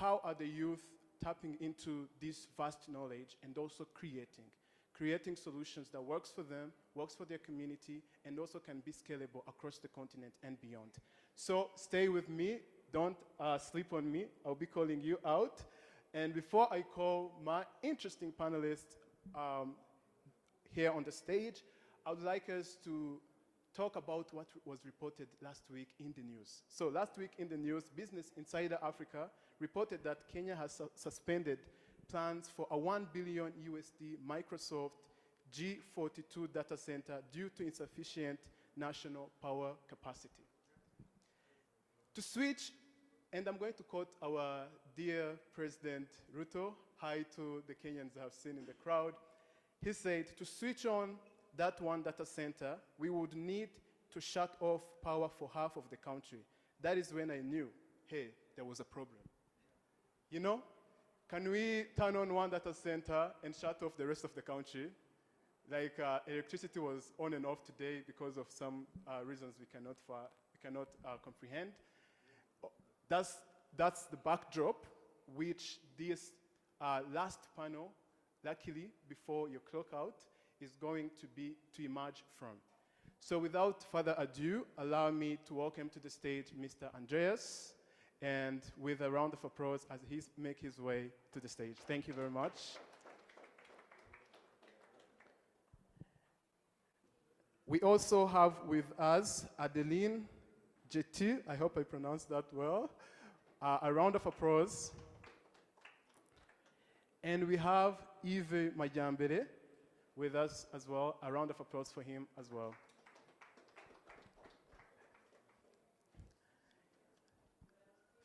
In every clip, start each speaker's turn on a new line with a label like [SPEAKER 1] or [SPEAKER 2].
[SPEAKER 1] how are the youth tapping into this vast knowledge and also creating solutions that works for them, works for their community, and also can be scalable across the continent and beyond. So stay with me, don't sleep on me, I'll be calling you out. And before I call my interesting panelists here on the stage, I would like us to talk about what was reported last week in the news. So last week in the news, Business Insider Africa reported that Kenya has suspended plans for a $1 billion USD Microsoft G42 data center due to insufficient national power capacity. To switch, and I'm going to quote our dear President Ruto, hi to the Kenyans I have seen in the crowd. He said, to switch on that one data center, we would need to shut off power for half of the country. That is when I knew, hey, there was a problem. You know, can we turn on one data center and shut off the rest of the country? Like electricity was on and off today because of some reasons we cannot comprehend. That's the backdrop which this last panel, luckily before your clock out, is going to emerge from. So without further ado, allow me to welcome to the stage Mr. Andreas, and with a round of applause as he makes his way to the stage. Thank you very much. We also have with us Adeline Jeti, I hope I pronounced that well. A round of applause. And we have Yves Majambere with us as well. A round of applause for him as well.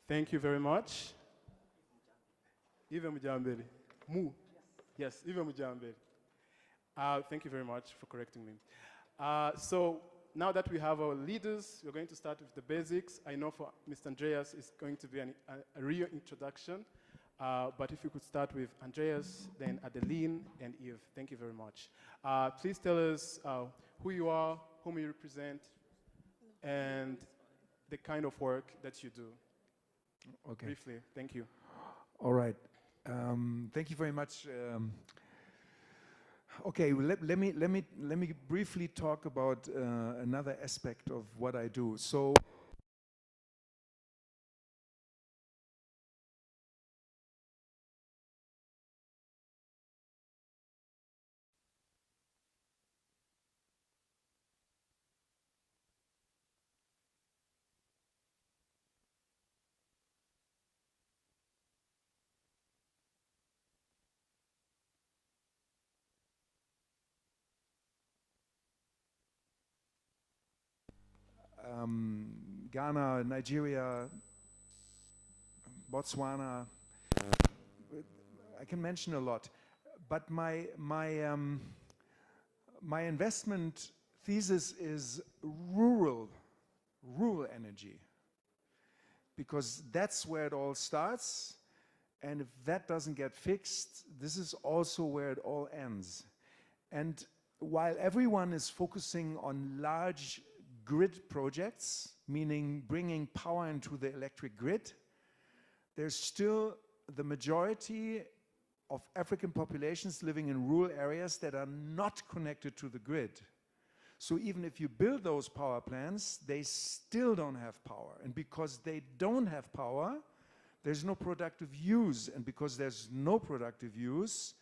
[SPEAKER 1] Thank you very much. Yves Majambere. Mu. Yes, Yves Majambere. Thank you very much for correcting me. So now that we have our leaders, we're going to start with the basics. I know for Mr. Andreas, it's going to be a real introduction. But if you could start with Andreas, then Adeline, and Yves. Thank you very much. Please tell us who you are, whom you represent, and the kind of work that you do. Okay. Briefly, thank you.
[SPEAKER 2] All right. Thank you very much. Okay, let me briefly talk about another aspect of what I do. So. Ghana, Nigeria, Botswana, I can mention a lot. But my investment thesis is rural energy, because that's where it all starts. And if that doesn't get fixed, this is also where it all ends. And while everyone is focusing on large grid projects, meaning bringing power into the electric grid, there's still the majority of African populations living in rural areas that are not connected to the grid. So even if you build those power plants, they still don't have power. And because they don't have power, there's no productive use. And because there's no productive use,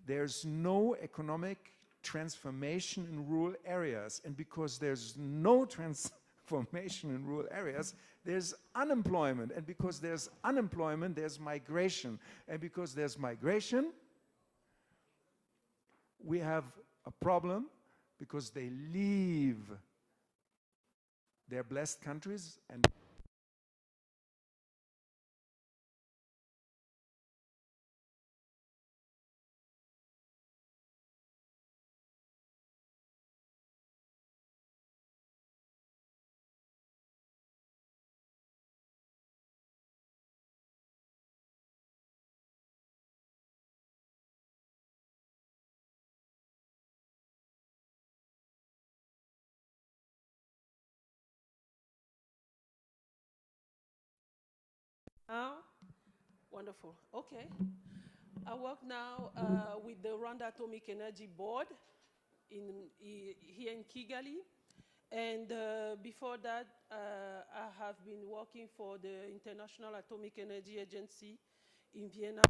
[SPEAKER 2] there's no economic transformation in rural areas. And because there's no transformation in rural areas, there's unemployment. And because there's unemployment, there's migration. And because there's migration, we have a problem, because they leave their blessed countries and
[SPEAKER 3] Now, Wonderful. Okay. I work now with the Rwanda Atomic Energy Board here in Kigali. And before that, I have been working for the International Atomic Energy Agency in Vienna.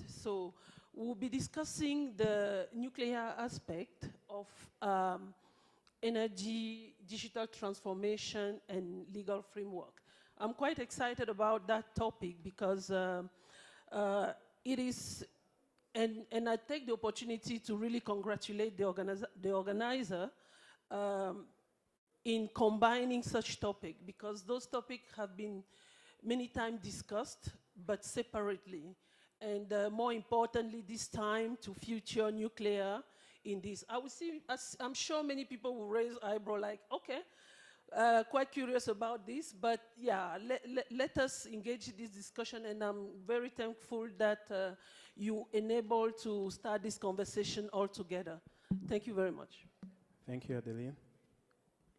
[SPEAKER 3] So we'll be discussing the nuclear aspect of energy, digital transformation, and legal framework. I'm quite excited about that topic because it is, and I take the opportunity to really congratulate the organizer in combining such topic, because those topics have been many times discussed, but separately. And more importantly, this time to future nuclear in this. I will see, I'm sure many people will raise eyebrow like, okay, quite curious about this, but yeah, let us engage in this discussion, and I'm very thankful that you enable to start this conversation all together. Thank you very much.
[SPEAKER 1] Thank you, Adeline.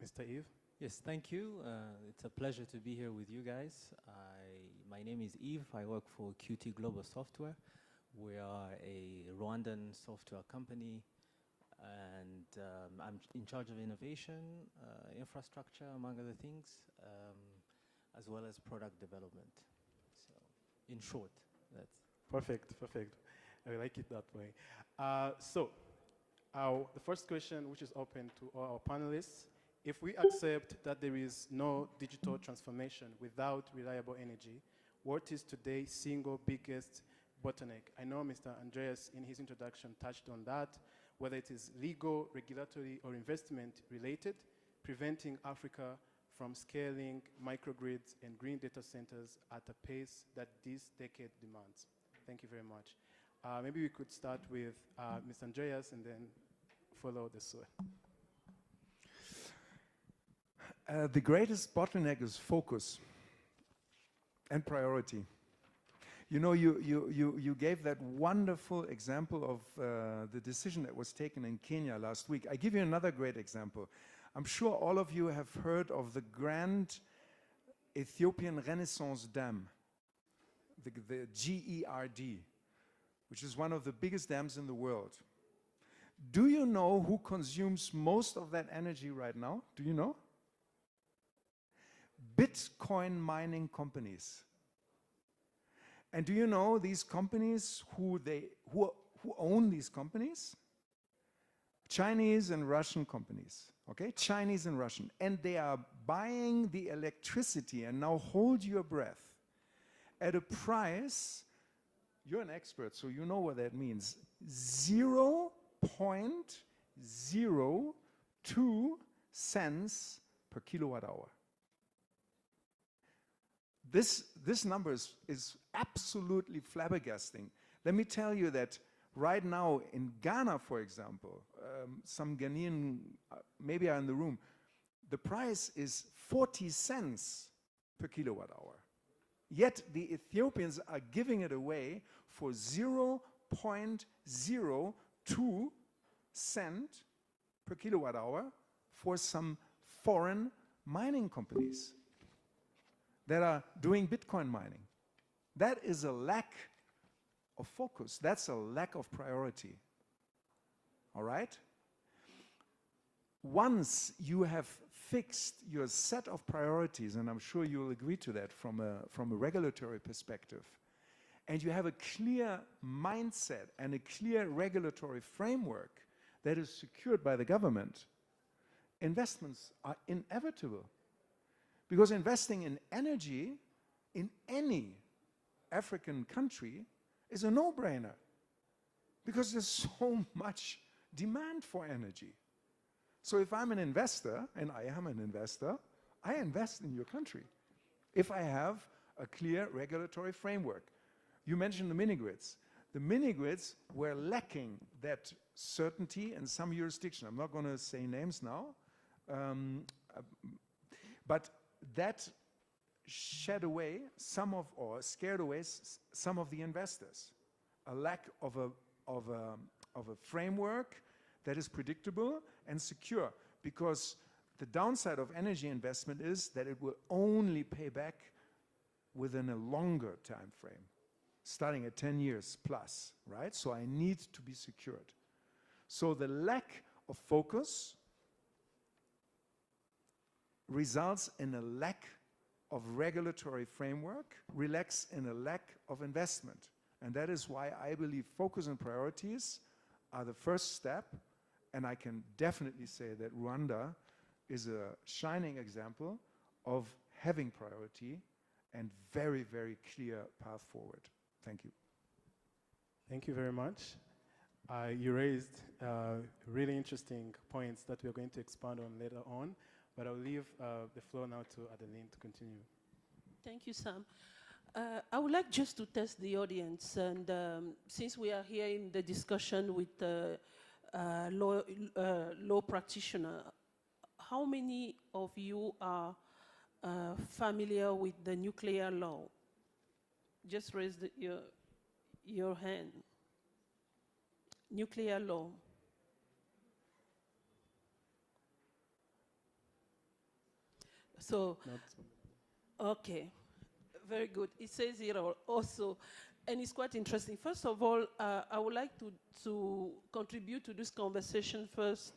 [SPEAKER 1] Mr. Yves?
[SPEAKER 4] Yes, thank you. It's a pleasure to be here with you guys. My name is Yves. I work for QT Global Software. We are a Rwandan software company, and I'm in charge of innovation, infrastructure, among other things, as well as product development. So, in short, that's...
[SPEAKER 1] Perfect, perfect. I like it that way. The first question, which is open to all our panelists, if we accept that there is no digital transformation without reliable energy, what is today's single biggest bottleneck? I know Mr. Andreas, in his introduction, touched on that, whether it is legal, regulatory, or investment related, preventing Africa from scaling microgrids and green data centers at a pace that this decade demands. Thank you very much. Maybe we could start with Mr. Andreas and then follow the sword.
[SPEAKER 2] The greatest bottleneck is focus and priority. You know, you gave that wonderful example of the decision that was taken in Kenya last week. I give you another great example. I'm sure all of you have heard of the Grand Ethiopian Renaissance Dam, the GERD, which is one of the biggest dams in the world. Do you know who consumes most of that energy right now? Do you know? Bitcoin mining companies. And do you know these companies, who own these companies? Chinese and Russian companies, okay? Chinese and Russian. And they are buying the electricity, and now hold your breath, at a price, you're an expert, so you know what that means, 0.02 cents per kilowatt hour. This number is absolutely flabbergasting. Let me tell you that right now in Ghana, for example, some Ghanaian maybe are in the room, the price is 40 cents per kilowatt hour. Yet the Ethiopians are giving it away for 0.02 cent per kilowatt hour for some foreign mining companies that are doing Bitcoin mining. That is a lack of focus. That's a lack of priority. All right? Once you have fixed your set of priorities, and I'm sure you'll agree to that from a regulatory perspective, and you have a clear mindset and a clear regulatory framework that is secured by the government, investments are inevitable. Because investing in energy in any African country is a no-brainer, because there's so much demand for energy. So if I'm an investor, and I am an investor, I invest in your country if I have a clear regulatory framework. You mentioned the mini-grids. The mini-grids were lacking that certainty in some jurisdiction. I'm not going to say names now, Um, uh, but that shed away or scared away some of the investors. A lack of a framework that is predictable and secure, because the downside of energy investment is that it will only pay back within a longer time frame, starting at 10 years plus, right? So I need to be secured. So the lack of focus results in a lack of regulatory framework, relax in a lack of investment. And that is why I believe focus and priorities are the first step. And I can definitely say that Rwanda is a shining example of having priority and very, very clear path forward. Thank you.
[SPEAKER 1] Thank you very much. You raised really interesting points that we're going to expand on later on, but I'll leave the floor now to Adeline to continue.
[SPEAKER 3] Thank you, Sam. I would like just to test the audience, and since we are here in the discussion with law practitioner, how many of you are familiar with the nuclear law? Just raise your hand. Nuclear law. So, okay, very good. It says here also, and it's quite interesting. First of all, I would like to contribute to this conversation first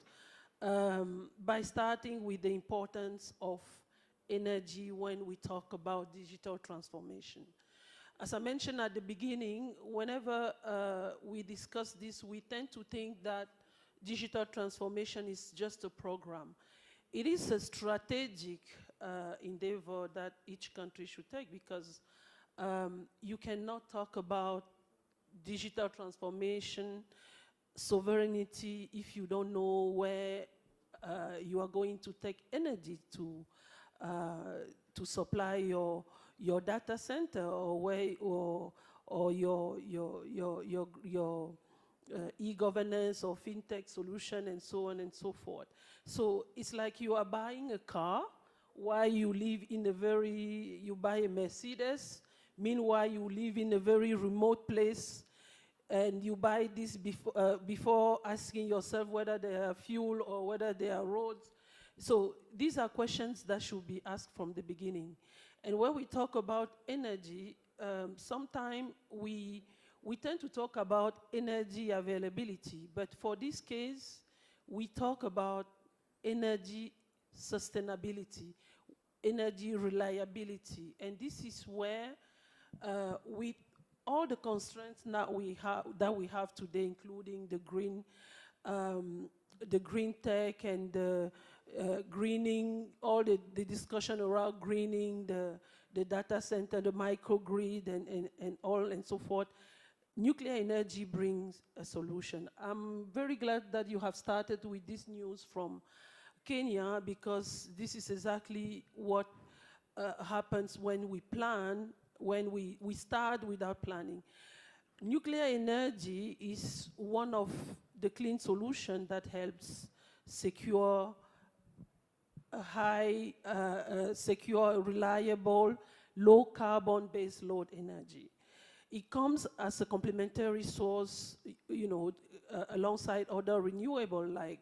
[SPEAKER 3] by starting with the importance of energy when we talk about digital transformation. As I mentioned at the beginning, whenever we discuss this, we tend to think that digital transformation is just a program. It is a strategic endeavor that each country should take, because you cannot talk about digital transformation, sovereignty, if you don't know where you are going to take energy to supply your data center, or where or your e-governance or fintech solution, and so on and so forth. So it's like you are buying a car while you live in you buy a Mercedes, meanwhile you live in a very remote place, and you buy this before asking yourself whether there are fuel or whether there are roads. So these are questions that should be asked from the beginning. And when we talk about energy, sometimes we tend to talk about energy availability, but for this case, we talk about energy sustainability, energy reliability, and this is where, with all the constraints that we have today, including the green tech and the greening, all the discussion around greening, the data center, the microgrid, and all and so forth, nuclear energy brings a solution. I'm very glad that you have started with this news from Kenya, because this is exactly what happens when we plan, when we start without planning. Nuclear energy is one of the clean solutions that helps secure a high, secure, reliable, low carbon base load energy. It comes as a complementary source, alongside other renewable like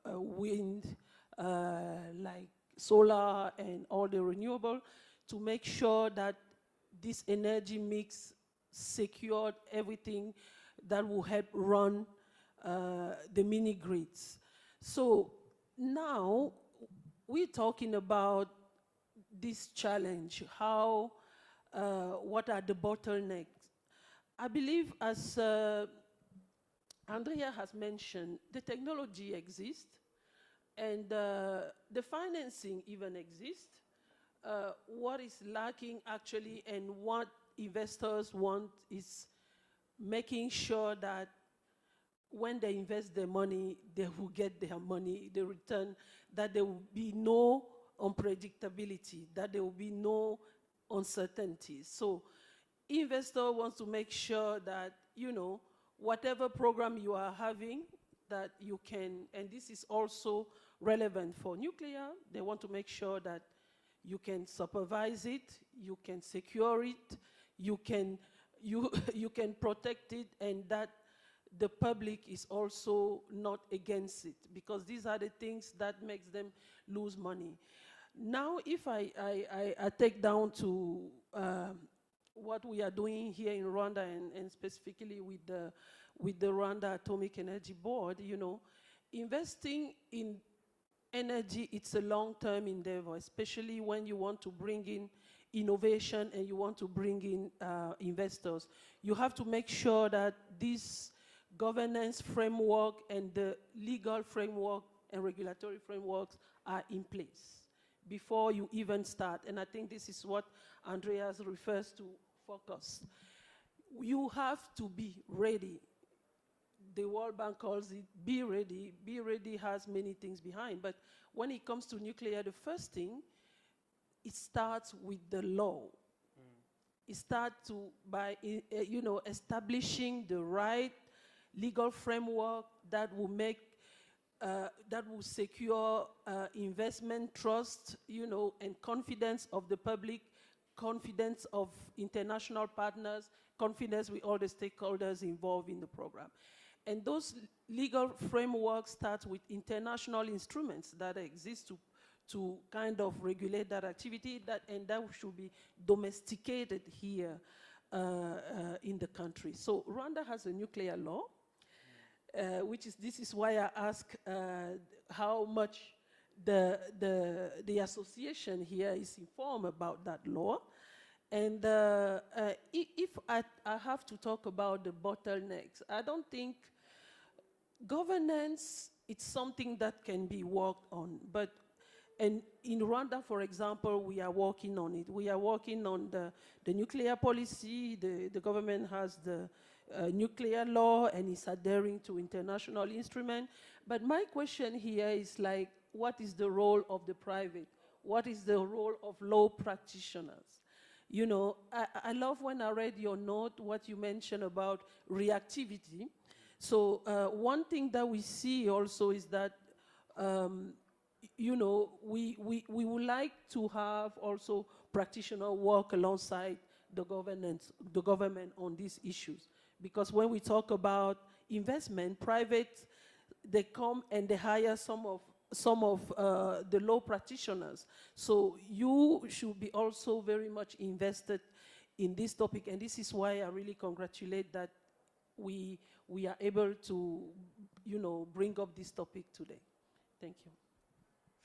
[SPEAKER 3] wind, like solar, and all the renewable, to make sure that this energy mix secured everything that will help run the mini grids. So now we're talking about this challenge, what are the bottlenecks? I believe, as Andrea has mentioned, the technology exists, and the financing even exists. What is lacking actually, and what investors want, is making sure that when they invest their money, they will get their money, the return, that there will be no unpredictability, that there will be no uncertainty. So investor wants to make sure that, whatever program you are having, that you can, and this is also relevant for nuclear. They want to make sure that you can supervise it, you can secure it, you can, you can protect it, and that the public is also not against it, because these are the things that makes them lose money. Now, if I take down to what we are doing here in Rwanda, and specifically with the Rwanda Atomic Energy Board, you know, investing in energy, it's a long-term endeavor, especially when you want to bring in innovation and you want to bring in investors. You have to make sure that this governance framework and the legal framework and regulatory frameworks are in place before you even start. And I think this is what Andreas refers to focus. You have to be ready. The World Bank calls it be ready. Be ready has many things behind, but when it comes to nuclear, the first thing, it starts with the law. It starts by you know, establishing the right legal framework that will make that will secure investment, trust, you know, and confidence of the public, confidence of international partners, confidence with all the stakeholders involved in the program. And those legal frameworks start with international instruments that exist to kind of regulate that activity, and that should be domesticated here in the country. So Rwanda has a nuclear law, this is why I ask how much the association here is informed about that law. And if I have to talk about the bottlenecks, I don't think governance, it's something that can be worked on. And in Rwanda, for example, we are working on it. We are working on the nuclear policy. The government has the nuclear law and is adhering to international instruments. But my question here is like, what is the role of the private? What is the role of law practitioners? You know, I love when I read your note, what you mentioned about reactivity. So one thing that we see also is that, you know, we would like to have also practitioners work alongside the government on these issues. Because when we talk about investment, private, they come and they hire some of the law practitioners. So you should be also very much invested in this topic, and this is why I really congratulate that we are able to, you know, bring up this topic today. Thank you.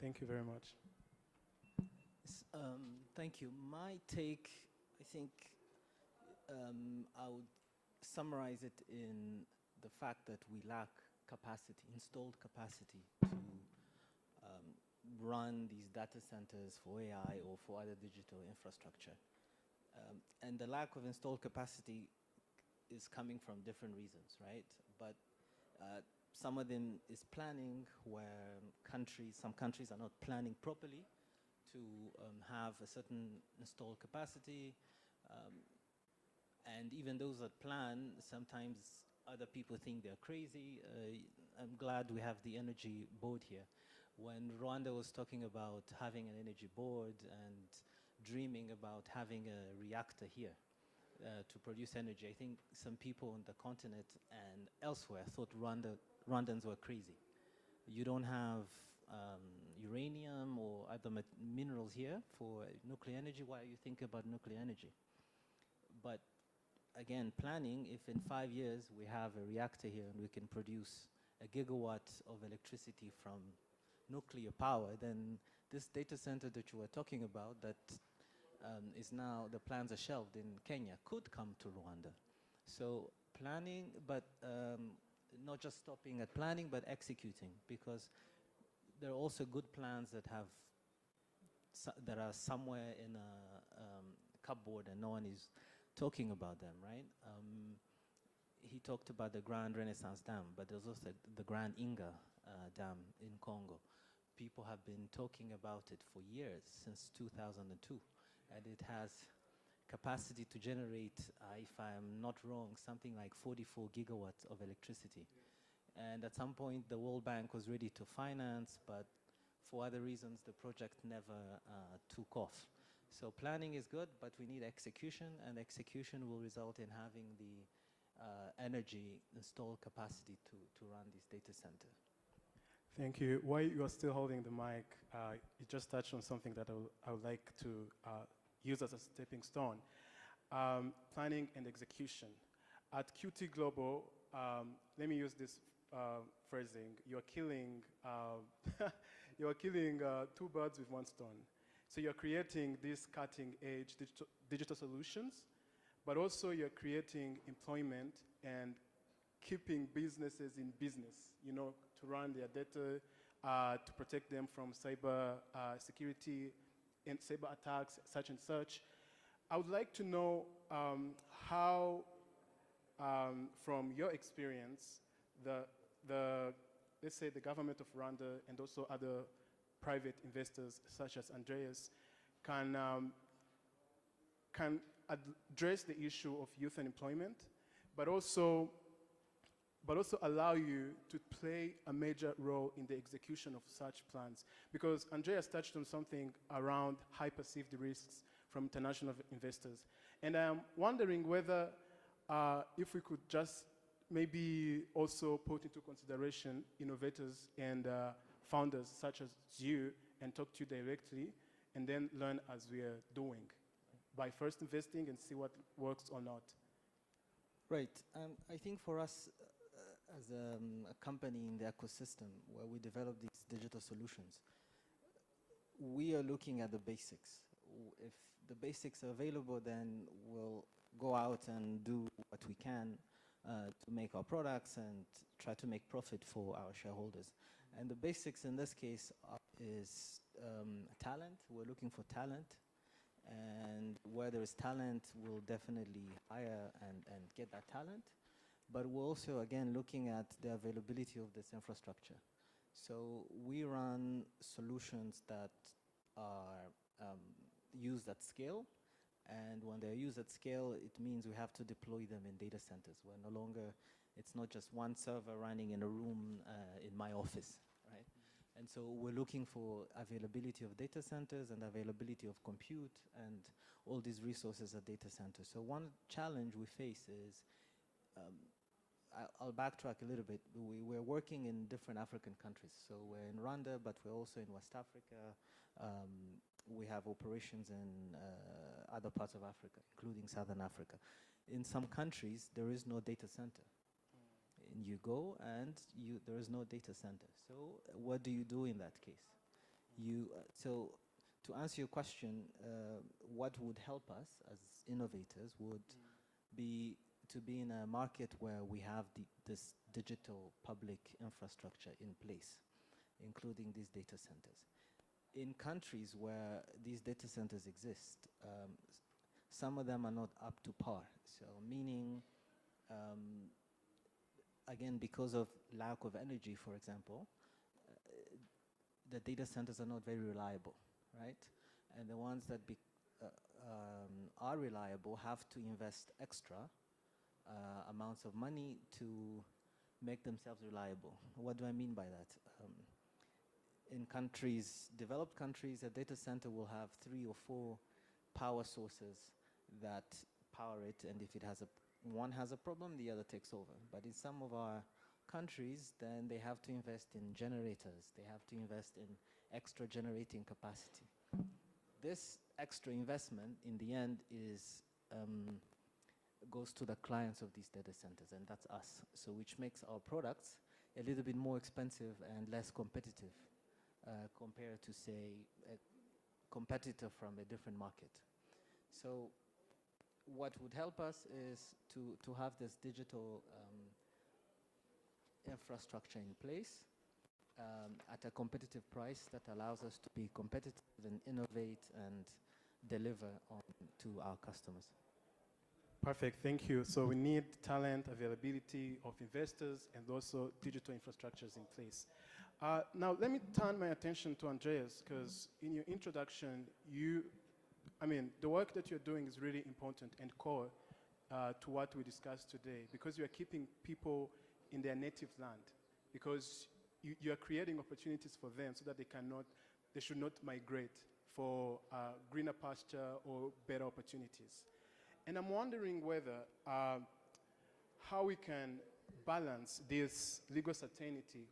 [SPEAKER 1] Thank you very much.
[SPEAKER 4] Thank you. My take, I think I would summarize it in the fact that we lack capacity, installed capacity to run these data centers for AI or for other digital infrastructure. And the lack of installed capacity is coming from different reasons, right? But some of them is planning, where some countries are not planning properly to have a certain installed capacity. And even those that plan, sometimes other people think they're crazy. I'm glad we have the energy board here. When Rwanda was talking about having an energy board and dreaming about having a reactor here to produce energy, I think some people on the continent and elsewhere thought Rwandans were crazy. You don't have uranium or other minerals here for nuclear energy. Why are you thinking about nuclear energy? But again, planning, if in 5 years we have a reactor here and we can produce a gigawatt of electricity from nuclear power, then this data center that you were talking about that is now, the plans are shelved in Kenya, could come to Rwanda. So planning, but not just stopping at planning, but executing, because there are also good plans that have that are somewhere in a cupboard and no one is talking about them, right? He talked about the Grand Renaissance Dam, but there's also the Grand Inga Dam in Congo. People have been talking about it for years, since 2002, and it has capacity to generate, if I'm not wrong, something like 44 gigawatts of electricity. And at some point, the World Bank was ready to finance, but for other reasons, the project never took off. So planning is good, but we need execution, and execution will result in having the energy installed capacity to run this data center.
[SPEAKER 1] Thank you. While you are still holding the mic, you just touched on something that I would like to use as a stepping stone. Planning and execution. At QT Global, let me use this phrasing, you're killing two birds with one stone. So you're creating these cutting-edge digital solutions, but also you're creating employment and keeping businesses in business, you know, to run their data, to protect them from cyber security and cyber attacks, such and such. I would like to know how, from your experience, let's say the government of Rwanda and also other private investors such as Andreas can address the issue of youth unemployment, but also allow you to play a major role in the execution of such plans. Because Andreas touched on something around high perceived risks from international investors. And I'm wondering whether if we could just maybe also put into consideration innovators and founders such as you and talk to you directly and then learn as we are doing by first investing and see what works or not.
[SPEAKER 4] Right. I think for us as a company in the ecosystem where we develop these digital solutions, we are looking at the basics. If the basics are available, then we'll go out and do what we can to make our products and try to make profit for our shareholders. And the basics in this case is talent. We're looking for talent. And where there is talent, we'll definitely hire and get that talent. But we're also, again, looking at the availability of this infrastructure. So we run solutions that are used at scale. And when they're used at scale, it means we have to deploy them in data centers. We're no longer, it's not just one server running in a room in my office, right? And so we're looking for availability of data centers and availability of compute and all these resources at data centers. So one challenge we face is, I'll backtrack a little bit. We're working in different African countries. So we're in Rwanda, but we're also in West Africa. We have operations in other parts of Africa, including Southern Africa. In some countries, there is no data center. And you go and there is no data center. So what do you do in that case? So to answer your question, what would help us as innovators would be to be in a market where we have this digital public infrastructure in place, including these data centers. In countries where these data centers exist, some of them are not up to par. So meaning, again, because of lack of energy, for example, the data centers are not very reliable, right? And the ones that are reliable have to invest extra amounts of money to make themselves reliable. What do I mean by that? In countries, developed countries, a data center will have 3 or 4 power sources that power it, and if one has a problem, the other takes over. But in some of our countries, then they have to invest in generators. They have to invest in extra generating capacity. This extra investment, in the end, goes to the clients of these data centers, and that's us. So which makes our products a little bit more expensive and less competitive compared to, say, a competitor from a different market. So what would help us is to have this digital infrastructure in place at a competitive price that allows us to be competitive and innovate and deliver to our customers.
[SPEAKER 1] Perfect, thank you. So we need talent, availability of investors, and also digital infrastructures in place. Now, let me turn my attention to Andreas, because in your introduction, the work that you're doing is really important and core to what we discussed today, because you are keeping people in their native land, because you are creating opportunities for them so that they should not migrate for greener pasture or better opportunities. And I'm wondering whether how we can balance this legal certainty,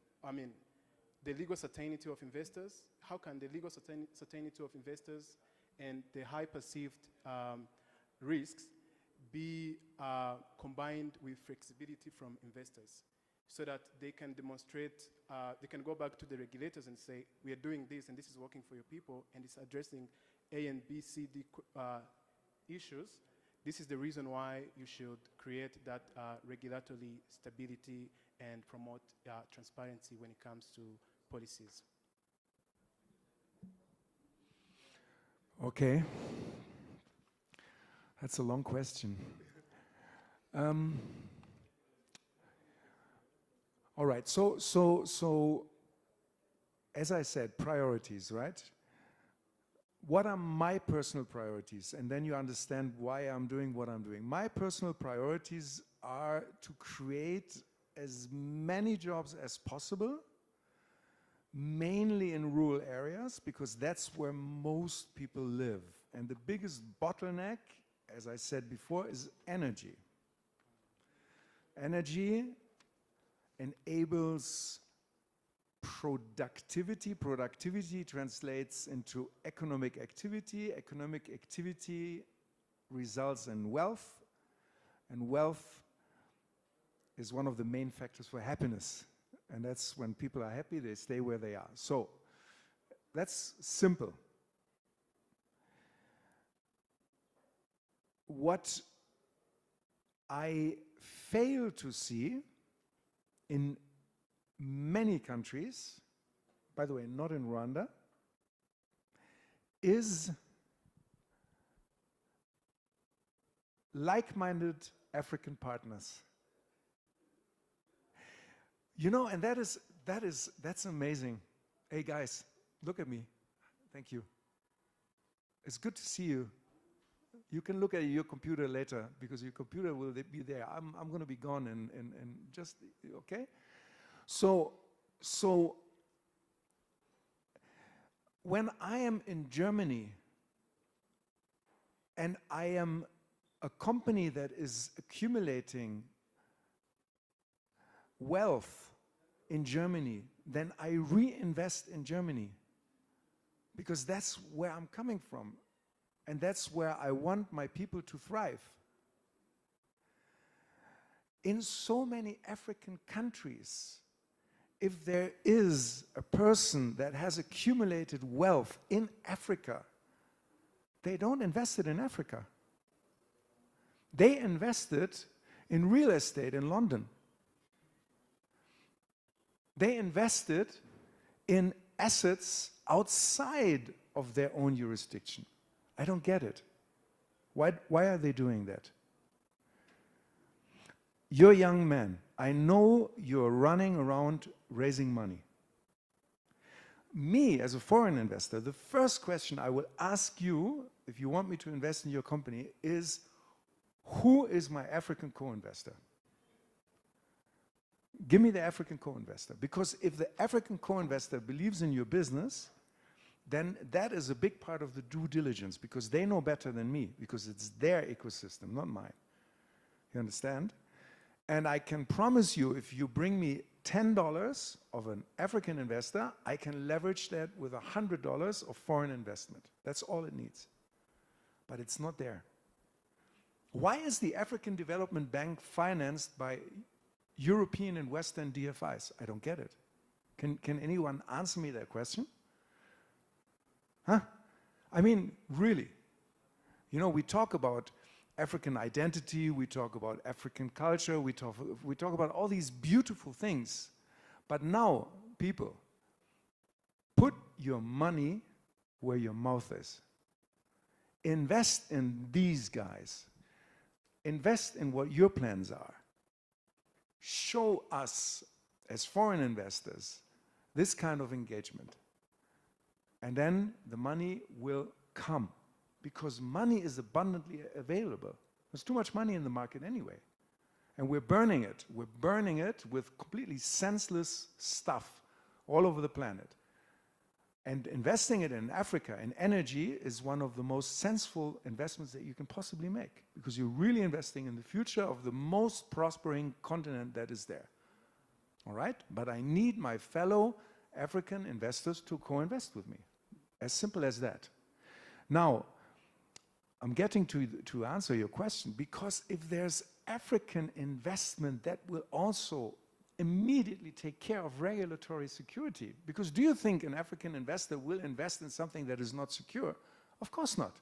[SPEAKER 1] the legal certainty of investors, how can the legal certainty of investors and the high perceived risks be combined with flexibility from investors so that they can demonstrate, they can go back to the regulators and say, we are doing this and this is working for your people and it's addressing A and B, C, D issues. This is the reason why you should create that regulatory stability and promote transparency when it comes to policies.
[SPEAKER 2] Okay. That's a long question. All right, so as I said, priorities, right? What are my personal priorities? And then you understand why I'm doing what I'm doing. My personal priorities are to create as many jobs as possible, mainly in rural areas, because that's where most people live. And the biggest bottleneck, as I said before, is energy. Energy enables productivity. Productivity translates into economic activity. Economic activity results in wealth. And wealth is one of the main factors for happiness. And that's when people are happy, they stay where they are. So that's simple. What I fail to see in many countries, by the way, not in Rwanda, is like-minded African partners. You know, and that's amazing. Hey guys, look at me. Thank you. It's good to see you. You can look at your computer later because your computer will be there. I'm going to be gone and just, okay? So when I am in Germany and I am a company that is accumulating wealth in Germany, then I reinvest in Germany because that's where I'm coming from. And that's where I want my people to thrive. In so many African countries, if there is a person that has accumulated wealth in Africa, they don't invest it in Africa. They invest it in real estate in London. They invest it in assets outside of their own jurisdiction. I don't get it. Why are they doing that? You're a young man. I know you're running around raising money. Me, as a foreign investor, the first question I will ask you, if you want me to invest in your company, is who is my African co-investor? Give me the African co-investor. Because if the African co-investor believes in your business, then that is a big part of the due diligence because they know better than me because it's their ecosystem, not mine. You understand? And I can promise you, if you bring me $10 of an African investor, I can leverage that with $100 of foreign investment. That's all it needs. But it's not there. Why is the African Development Bank financed by European and Western DFIs? I don't get it. Can anyone answer me that question? Huh? I mean, really. You know, we talk about African identity, we talk about African culture, we talk about all these beautiful things. But now, people, put your money where your mouth is. Invest in these guys. Invest in what your plans are. Show us, as foreign investors, this kind of engagement. And then the money will come because money is abundantly available. There's too much money in the market anyway. And we're burning it. We're burning it with completely senseless stuff all over the planet. And investing it in Africa, in energy, is one of the most sensible investments that you can possibly make, because you're really investing in the future of the most prospering continent that is there. All right? But I need my fellow African investors to co-invest with me. As simple as that. Now, I'm getting to answer your question, because if there's African investment that will also immediately take care of regulatory security, because do you think an African investor will invest in something that is not secure? Of course not.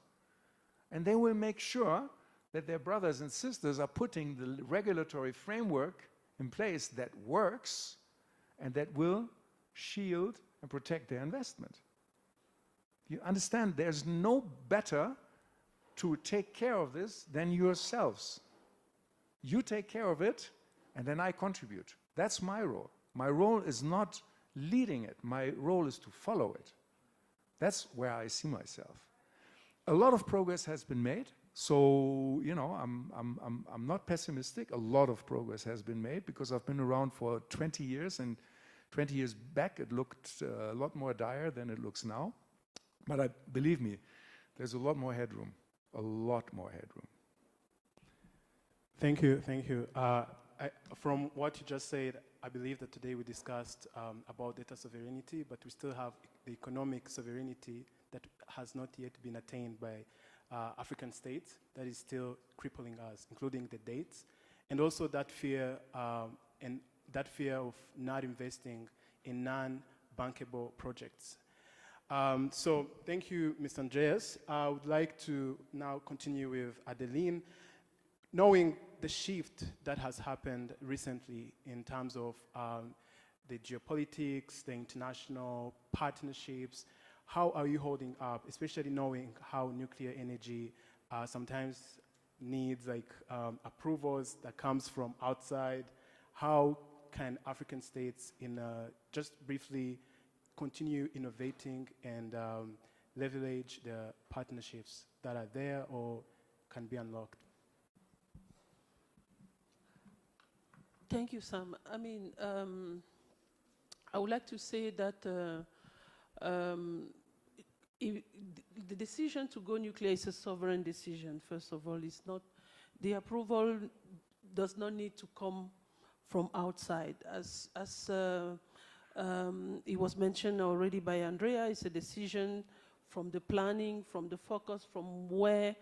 [SPEAKER 2] And they will make sure that their brothers and sisters are putting the regulatory framework in place that works and that will shield and protect their investment. You understand, there's no better to take care of this than yourselves. You take care of it, and then I contribute. That's my role. My role is not leading it. My role is to follow it. That's where I see myself. A lot of progress has been made, so you know I'm not pessimistic. A lot of progress has been made because I've been around for 20 years, and 20 years back it looked a lot more dire than it looks now. But believe me, there's a lot more headroom. A lot more headroom.
[SPEAKER 1] Thank you, thank you. From what you just said, I believe that today we discussed about data sovereignty, but we still have the economic sovereignty that has not yet been attained by African states that is still crippling us, including the dates, and also that fear of not investing in non-bankable projects. So thank you, Mr. Andreas. I would like to now continue with Adeline. Knowing the shift that has happened recently in terms of the geopolitics, the international partnerships, how are you holding up, especially knowing how nuclear energy sometimes needs approvals that comes from outside? How can African states, just briefly, continue innovating and leverage the partnerships that are there or can be unlocked?
[SPEAKER 3] Thank you, Sam. I mean, I would like to say that the decision to go nuclear is a sovereign decision, first of all. It's not, the approval does not need to come from outside. As it was mentioned already by Andrea, it's a decision from the planning, from the focus, from where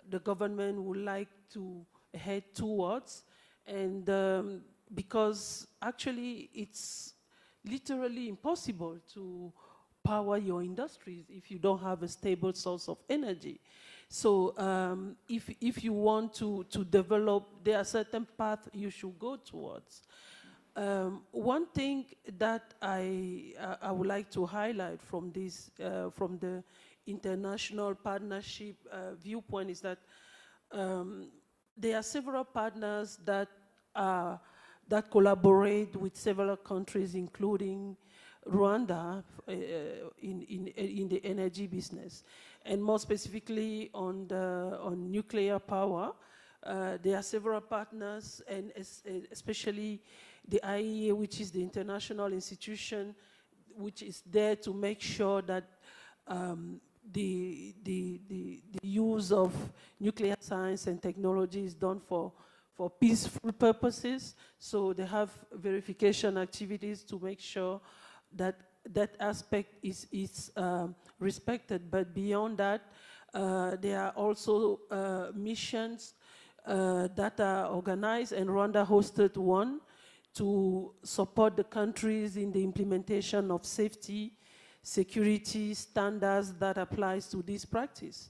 [SPEAKER 3] the government would like to head towards. And because actually it's literally impossible to power your industries if you don't have a stable source of energy. So if you want to develop, there are certain paths you should go towards. One thing that I would like to highlight from this, from the international partnership viewpoint, is that there are several partners that collaborate with several countries, including Rwanda, in the energy business, and more specifically on nuclear power. There are several partners, and especially the IEA, which is the international institution, which is there to make sure that the use of nuclear science and technology is done for peaceful purposes. So they have verification activities to make sure that that aspect is respected. But beyond that, there are also missions that are organized, and Rwanda hosted one to support the countries in the implementation of safety, security standards that applies to this practice.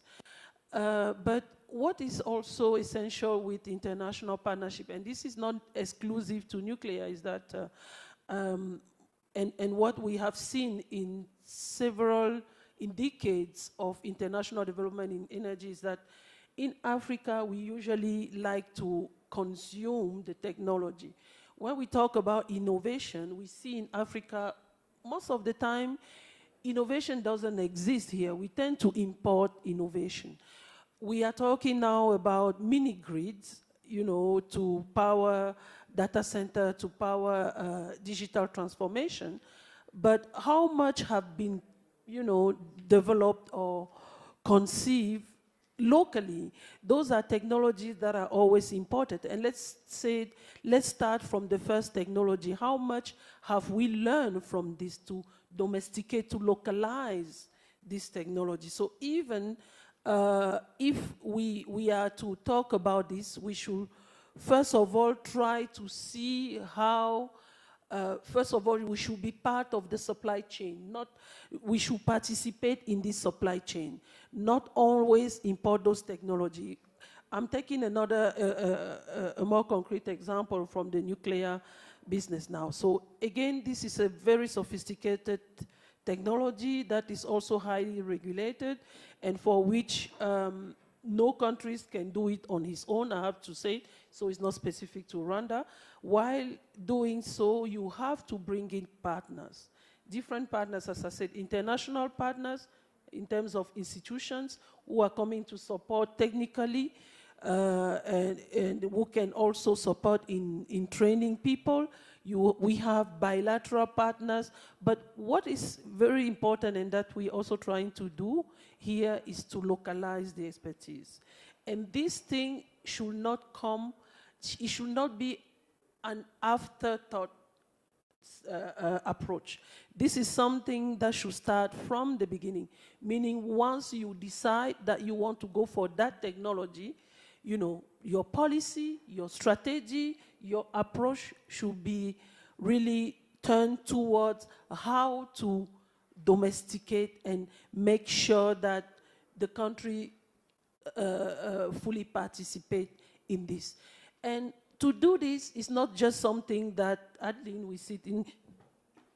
[SPEAKER 3] But what is also essential with international partnership, and this is not exclusive to nuclear, is that, and what we have seen in decades of international development in energy, is that in Africa, we usually like to consume the technology. When we talk about innovation, we see in Africa, most of the time, innovation doesn't exist here. We tend to import innovation. We are talking now about mini grids, you know, to power data center, to power digital transformation. but how much have been, developed or conceived locally? Those are technologies that are always important. And let's start from the first technology. How much have we learned from this to domesticate, to localize this technology? So even if we are to talk about this, we should first of all try to see how, first of all, we should be part of the supply chain. We should participate in this supply chain, not always import those technology. I'm taking another, a more concrete example from the nuclear business now. So again, this is a very sophisticated technology that is also highly regulated, and for which no countries can do it on its own, I have to say, so it's not specific to Rwanda. While doing so, you have to bring in partners. Different partners, as I said, international partners in terms of institutions who are coming to support technically, and who can also support in training people. We have bilateral partners, but what is very important and that we're also trying to do here is to localize the expertise. And this thing should not come, it should not be an afterthought approach. This is something that should start from the beginning, meaning once you decide that you want to go for that technology, your policy, your strategy, your approach should be really turned towards how to domesticate and make sure that the country fully participate in this. And to do this is not just something that Adeline will sit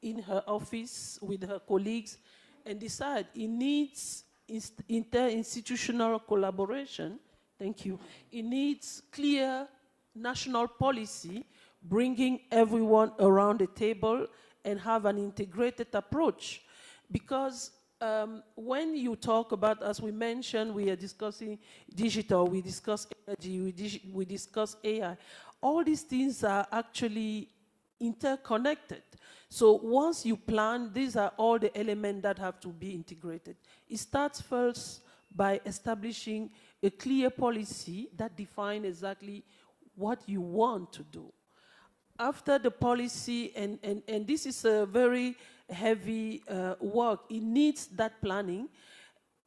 [SPEAKER 3] in her office with her colleagues and decide. It needs interinstitutional collaboration. Thank you. It needs clear national policy, bringing everyone around the table and have an integrated approach. Because when you talk about, as we mentioned, we are discussing digital, we discuss energy, we discuss AI. All these things are actually interconnected. So once you plan, these are all the elements that have to be integrated. It starts first by establishing a clear policy that defines exactly what you want to do. After the policy, and this is a very heavy work, it needs that planning.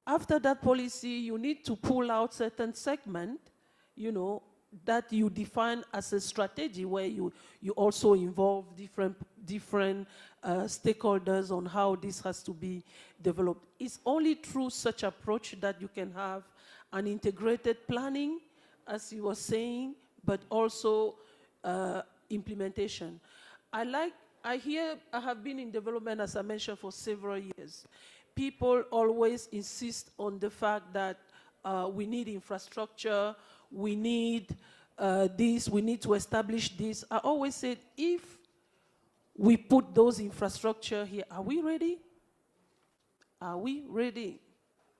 [SPEAKER 3] After that policy, you need to pull out certain segment, that you define as a strategy where you also involve different stakeholders on how this has to be developed. It's only through such approach that you can have an integrated planning, as you were saying, but also implementation. I have been in development, as I mentioned, for several years. People always insist on the fact that we need infrastructure, we need this, we need to establish this. I always said, if we put those infrastructure here, are we ready? Are we ready?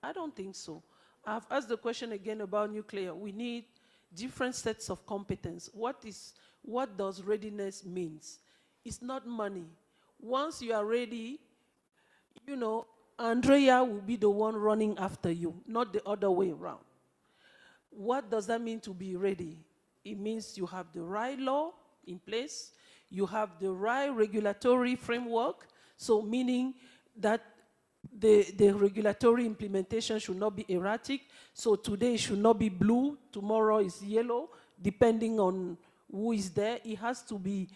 [SPEAKER 3] I don't think so. I've asked the question again about nuclear. We need different sets of competence. What does readiness means? It's not money. Once you are ready, Andrea will be the one running after you, not the other way around. What does that mean to be ready? It means you have the right law in place, you have the right regulatory framework, so meaning that the regulatory implementation should not be erratic. So today it should not be blue, tomorrow is yellow, depending on who is there. It has to be,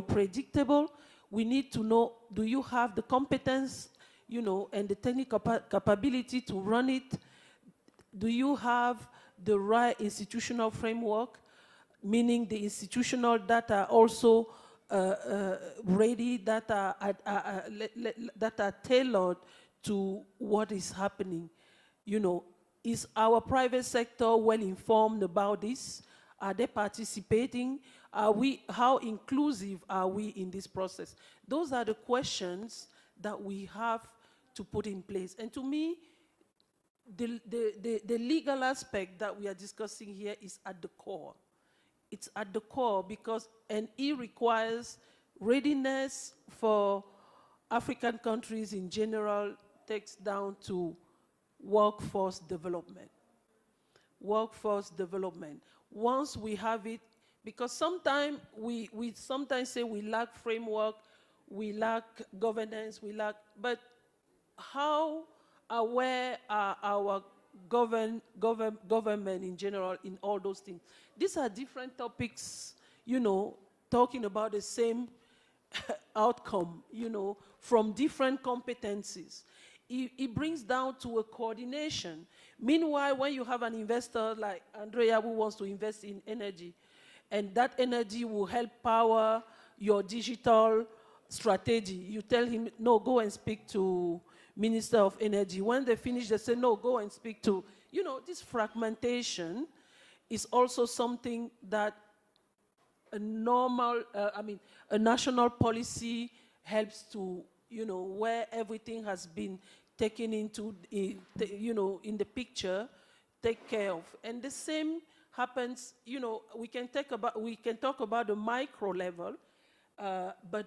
[SPEAKER 3] predictable. We need to know, do you have the competence, and the technical capability to run it? Do you have the right institutional framework, meaning the institutional that are also ready, that are tailored to what is happening? Is our private sector well informed about this? Are they participating? How inclusive are we in this process? Those are the questions that we have to put in place. And to me, the legal aspect that we are discussing here is at the core. It's at the core because, and it requires readiness for African countries in general takes down to workforce development. Workforce development. Once we have it, because sometimes we sometimes say we lack framework, we lack governance, but how aware are our government in general in all those things? These are different topics, you know, talking about the same outcome, you know, from different competencies. It brings down to a coordination. Meanwhile, when you have an investor like Andrea who wants to invest in energy, and that energy will help power your digital strategy, you tell him, no, go and speak to Minister of Energy. When they finish, they say, no, go and speak to, you know, this fragmentation is also something that a normal, a national policy helps to, you know, where everything has been taken into, you know, in the picture, take care of. And the same happens, you know, we can talk about the micro level, but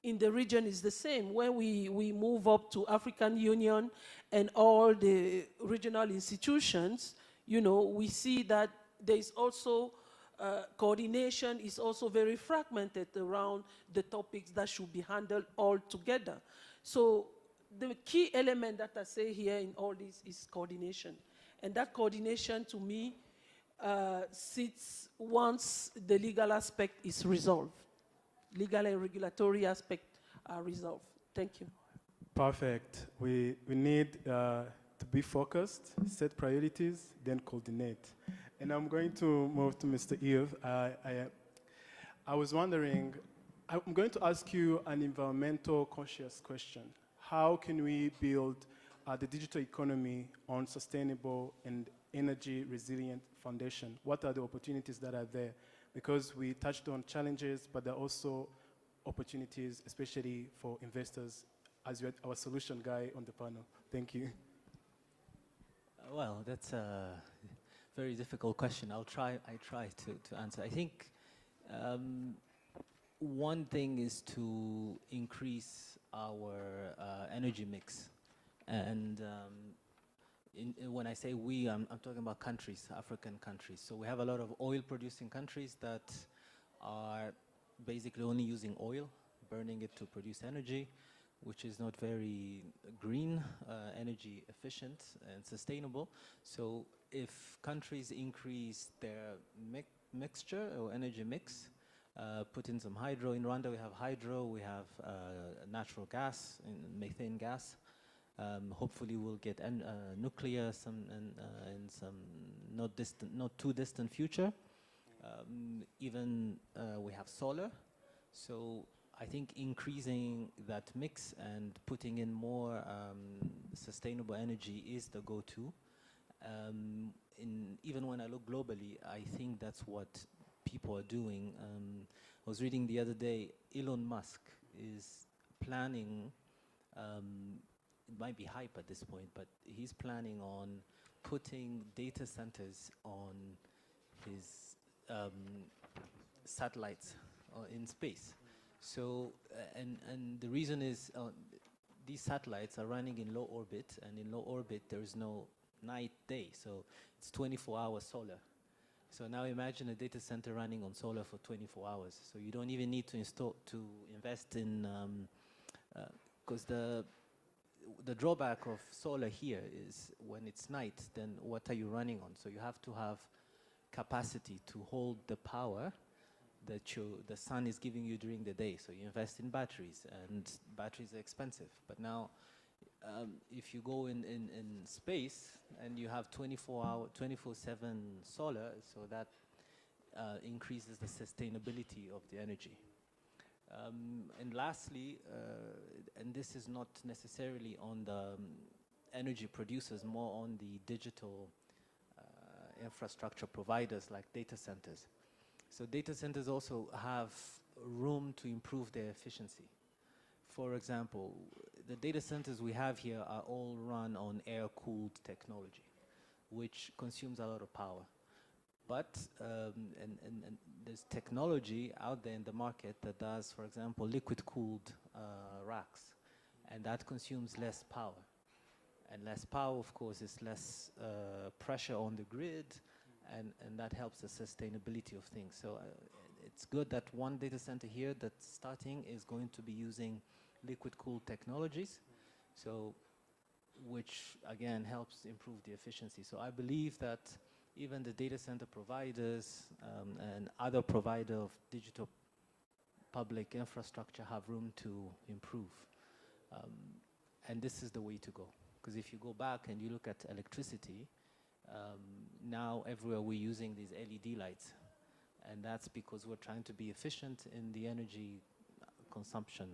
[SPEAKER 3] in the region is the same. When we move up to African Union and all the regional institutions, you know, we see that there is also coordination is also very fragmented around the topics that should be handled all together. So the key element that I say here in all this is coordination. And that coordination to me sits once the legal aspect is resolved. Legal and regulatory aspect are resolved. Thank you.
[SPEAKER 1] Perfect. We need to be focused, set priorities, then coordinate. And I'm going to move to Mr. Eve. I was wondering, I'm going to ask you an environmental conscious question. How can we build the digital economy on sustainable and energy resilient foundation? What are the opportunities that are there? Because we touched on challenges, but there are also opportunities, especially for investors, as you're our solution guy on the panel. Thank you.
[SPEAKER 4] Well, that's a very difficult question. I try to answer. I think one thing is to increase our energy mix. And when I say we, I'm talking about countries, African countries. So we have a lot of oil-producing countries that are basically only using oil, burning it to produce energy, which is not very green, energy efficient and sustainable. So if countries increase their mixture or energy mix, put in some hydro. In Rwanda we have hydro, we have natural gas, methane gas. Hopefully we'll get nuclear in some not too distant future. Even we have solar. So I think increasing that mix and putting in more sustainable energy is the go-to. Even when I look globally, I think that's what people are doing. I was reading the other day, Elon Musk is planning, it might be hype at this point, but he's planning on putting data centers on his satellites in space. So, and the reason is these satellites are running in low orbit, and in low orbit there is no night day, so it's 24-hour solar. So now imagine a data center running on solar for 24 hours. So you don't even need to invest in, because the drawback of solar here is when it's night, then what are you running on? So you have to have capacity to hold the power that the sun is giving you during the day. So you invest in batteries, and batteries are expensive. But now, if you go in space and you have 24/7 solar, so that increases the sustainability of the energy. And lastly, and this is not necessarily on the energy producers, more on the digital infrastructure providers like data centers. So data centers also have room to improve their efficiency. For example, the data centers we have here are all run on air-cooled technology, which consumes a lot of power. But, and there's technology out there in the market that does, for example, liquid-cooled racks. and that consumes less power. And less power, of course, is less pressure on the grid, and that helps the sustainability of things. So it's good that one data center here that's starting is going to be using liquid-cooled technologies, so which again helps improve the efficiency. So I believe that even the data center providers and other provider of digital public infrastructure have room to improve. And this is the way to go. Because if you go back and you look at electricity, now everywhere we're using these LED lights. And that's because we're trying to be efficient in the energy consumption.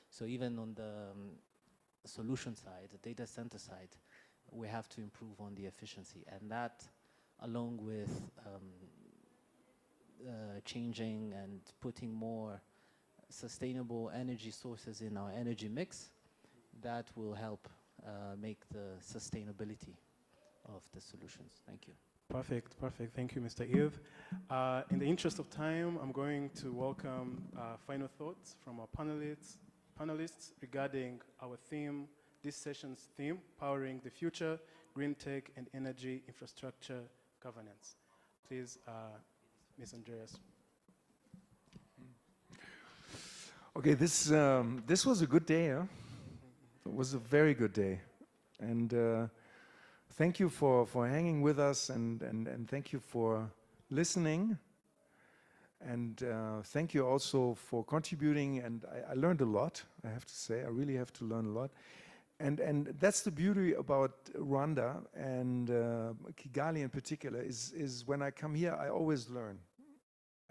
[SPEAKER 4] So even on the solution side, the data center side, we have to improve on the efficiency. And that, along with changing and putting more sustainable energy sources in our energy mix, that will help make the sustainability of the solutions. Thank you.
[SPEAKER 1] Perfect, perfect. Thank you, Mr. Yves. In the interest of time, I'm going to welcome final thoughts from our panelists regarding our theme, this session's theme, Powering the Future, Green Tech and Energy Infrastructure Governance. Please, Ms. Andreas.
[SPEAKER 2] Okay, this was a good day, huh? It was a very good day. And thank you for hanging with us, and thank you for listening. And thank you also for contributing. And I learned a lot, I have to say. I really have to learn a lot. And that's the beauty about Rwanda and Kigali in particular, is when I come here, I always learn.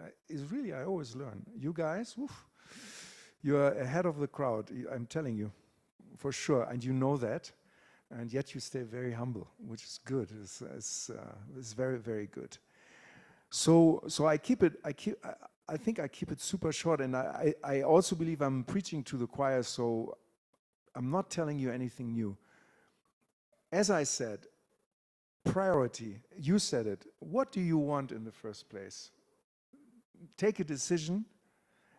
[SPEAKER 2] I always learn. You guys, woof, you're ahead of the crowd, I'm telling you, for sure. And you know that. And yet you stay very humble, which is good. It's very, very good. So I think I keep it super short, and I also believe I'm preaching to the choir, so I'm not telling you anything new. As I said, priority, you said it. What do you want in the first place? Take a decision,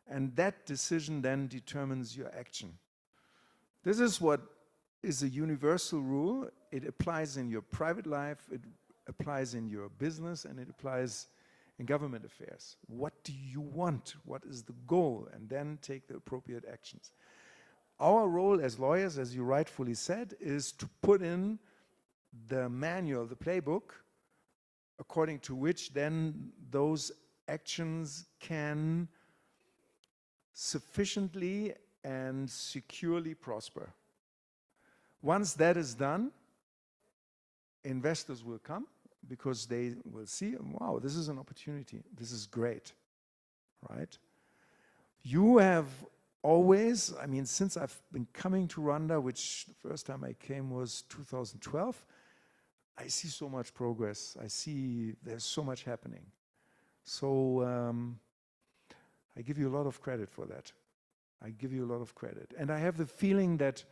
[SPEAKER 2] and that decision then determines your action. This is what is a universal rule. It applies in your private life, it applies in your business, and it applies in government affairs. What do you want? What is the goal? And then take the appropriate actions. Our role as lawyers, as you rightfully said, is to put in the manual, the playbook, according to which then those actions can sufficiently and securely prosper. Once that is done, investors will come because they will see, wow, this is an opportunity. This is great, right? You have always, I mean, since I've been coming to Rwanda, which the first time I came was 2012, I see so much progress. I see there's so much happening. So I give you a lot of credit for that. I give you a lot of credit. And I have the feeling that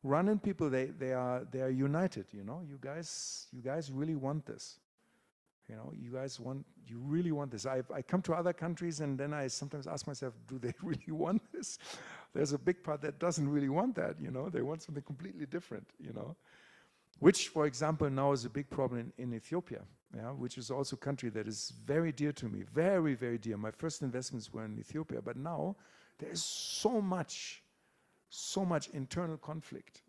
[SPEAKER 2] Rwandan people, they are united, you know. You guys really want this. You know, you really want this. I come to other countries and then I sometimes ask myself, do they really want this? There's a big part that doesn't really want that, you know. They want something completely different, you know. Which, for example, now is a big problem in Ethiopia, yeah, which is also a country that is very dear to me, very, very dear. My first investments were in Ethiopia, but now there's so much internal conflict.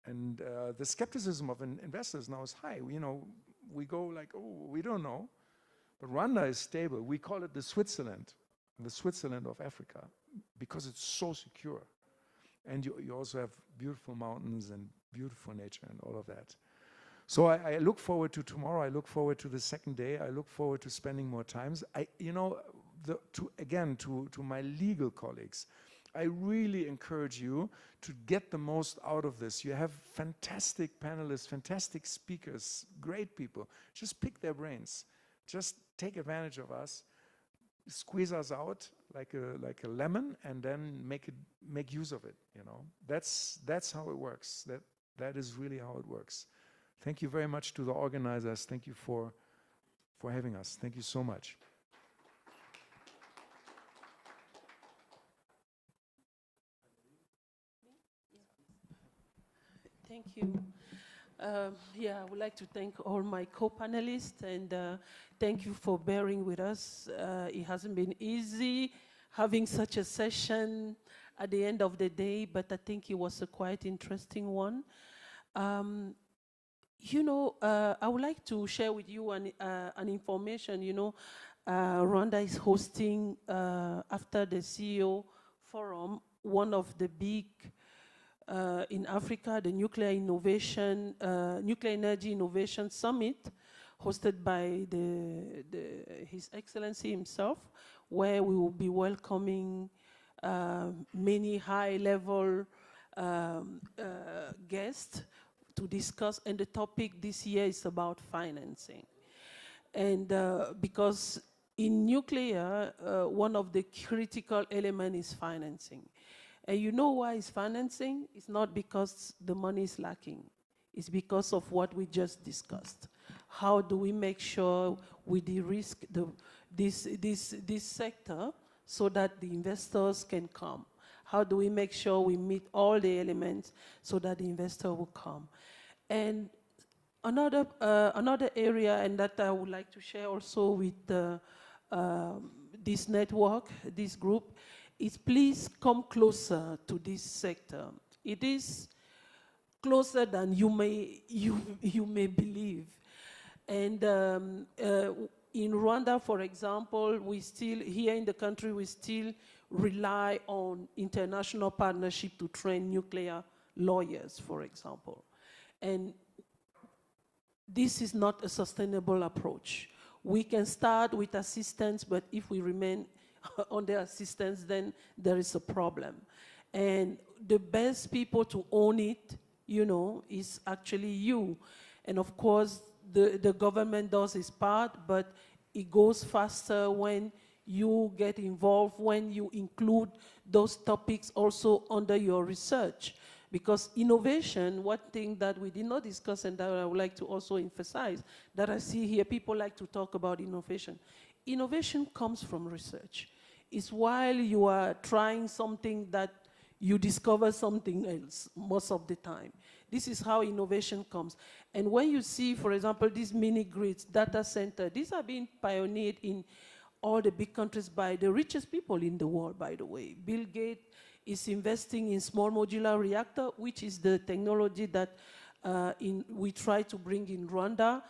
[SPEAKER 2] And the skepticism of investors now is high. You know, we go like, oh, we don't know. But Rwanda is stable. We call it the Switzerland of Africa, because it's so secure. And you also have beautiful mountains and beautiful nature and all of that. So I look forward to tomorrow. I look forward to the second day. I look forward to spending more times. To my legal colleagues, I really encourage you to get the most out of this. You have fantastic panelists, fantastic speakers, great people. Just pick their brains. Just take advantage of us, squeeze us out like a lemon, and then make use of it. You know, that's how it works. That is really how it works. Thank you very much to the organizers. Thank you for having us. Thank you so much.
[SPEAKER 3] Thank you. Yeah, I would like to thank all my co-panelists, and thank you for bearing with us. It hasn't been easy having such a session at the end of the day, but I think it was a quite interesting one. You know, I would like to share with you an information. You know, Rwanda is hosting, after the CEO forum, one of the big in Africa, the Nuclear Energy Innovation Summit, hosted by His Excellency himself, where we will be welcoming many high-level guests to discuss, and the topic this year is about financing. And because in nuclear, one of the critical elements is financing. And you know why it's financing? It's not because the money is lacking. It's because of what we just discussed. How do we make sure we de-risk this sector so that the investors can come? How do we make sure we meet all the elements so that the investor will come? And another area, and that I would like to share also with this network, this group, is please come closer to this sector. It is closer than you may believe. And in Rwanda, for example, here in the country, we still rely on international partnership to train nuclear lawyers, for example. And this is not a sustainable approach. We can start with assistance, but if we remain under assistance, then there is a problem. And the best people to own it, you know, is actually you. And of course, the government does its part, but it goes faster when you get involved, when you include those topics also under your research. Because innovation, one thing that we did not discuss and that I would like to also emphasize, that I see here, people like to talk about innovation. Innovation comes from research. It's while you are trying something that you discover something else most of the time. This is how innovation comes. And when you see, for example, these mini-grids, data center, these are being pioneered in all the big countries by the richest people in the world, by the way. Bill Gates is investing in small modular reactor, which is the technology that we try to bring in Rwanda.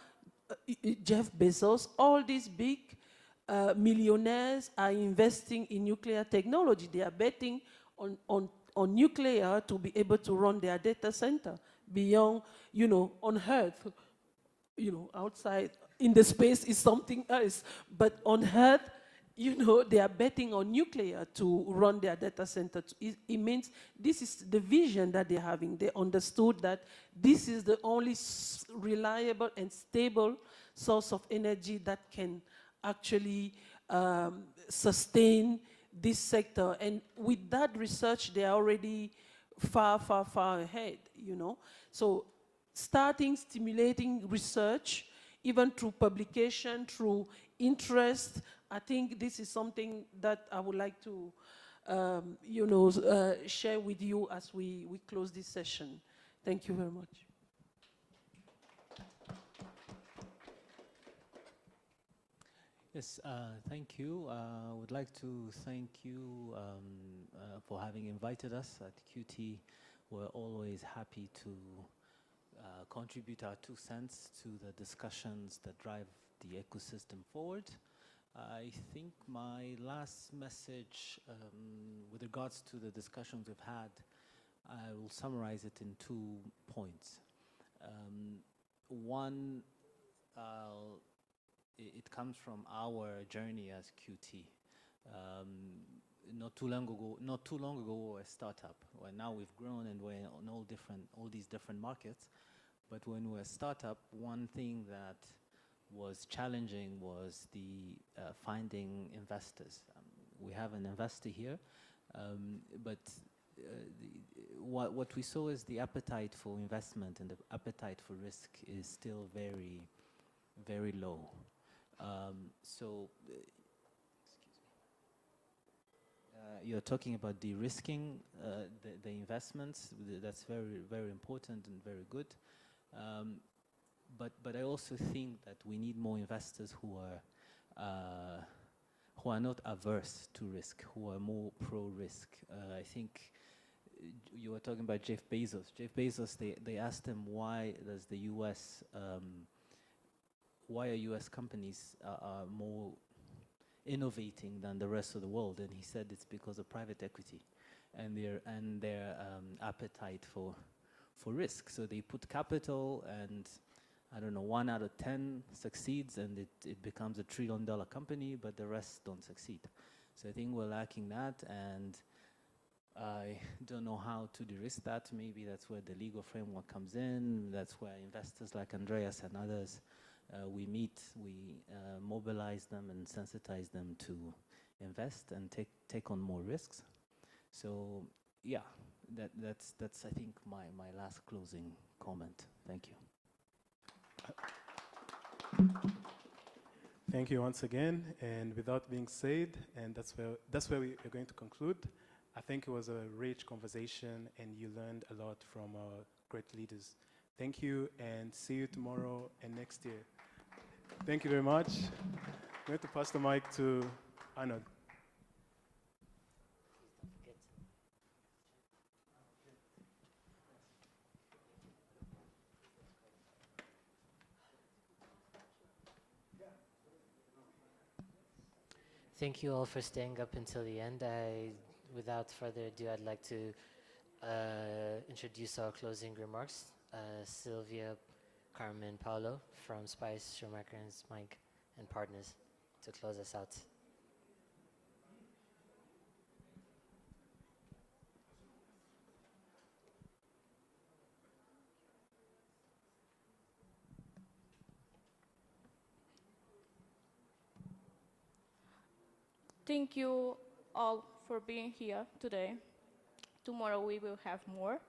[SPEAKER 3] Jeff Bezos, all these big millionaires are investing in nuclear technology. They are betting on nuclear to be able to run their data center beyond, you know, on Earth. You know, outside in the space is something else. But on Earth, you know, they are betting on nuclear to run their data center. It means this is the vision that they're having. They understood that this is the only reliable and stable source of energy that can actually sustain this sector. And with that research, they are already far, far, far ahead, you know. So stimulating research, even through publication, through interest, I think this is something that I would like to, you know, share with you as we close this session. Thank you very much.
[SPEAKER 4] Yes, thank you. I would like to thank you for having invited us at QT. We're always happy to contribute our 2 cents to the discussions that drive the ecosystem forward. I think my last message with regards to the discussions we've had, I will summarize it in 2 points. One, it comes from our journey as QT. Not too long ago, we were a startup. Well, now we've grown and we're on all these different markets. But when we were a startup, one thing that was challenging was the finding investors. We have an investor here, but what we saw is the appetite for investment and the appetite for risk is still very, very low. you're talking about de-risking the investments. That's very, very important and very good. But I also think that we need more investors who are not averse to risk, who are more pro-risk. I think you were talking about Jeff Bezos. Jeff Bezos, they asked him why does the U.S. Why are U.S. companies are more innovating than the rest of the world, and he said it's because of private equity and their appetite for risk. So they put capital, and I don't know, 1 out of 10 succeeds, and it becomes a $1 trillion company, but the rest don't succeed. So I think we're lacking that, and I don't know how to de-risk that. Maybe that's where the legal framework comes in. That's where investors like Andreas and others, we meet, we mobilize them and sensitize them to invest and take on more risks. So yeah, that's I think my last closing comment. Thank you.
[SPEAKER 1] Thank you once again, and without being said, and that's where we are going to conclude. I think it was a rich conversation, and you learned a lot from our great leaders. Thank you, and see you tomorrow and next year. Thank you very much. I'm going to pass the mic to Arnold.
[SPEAKER 5] Thank you all for staying up until the end. Without further ado, I'd like to introduce our closing remarks. Sylvia, Carmen, Paulo from Spice, Schumacher, and Mike and Partners to close us out.
[SPEAKER 6] Thank you all for being here today. Tomorrow we will have more.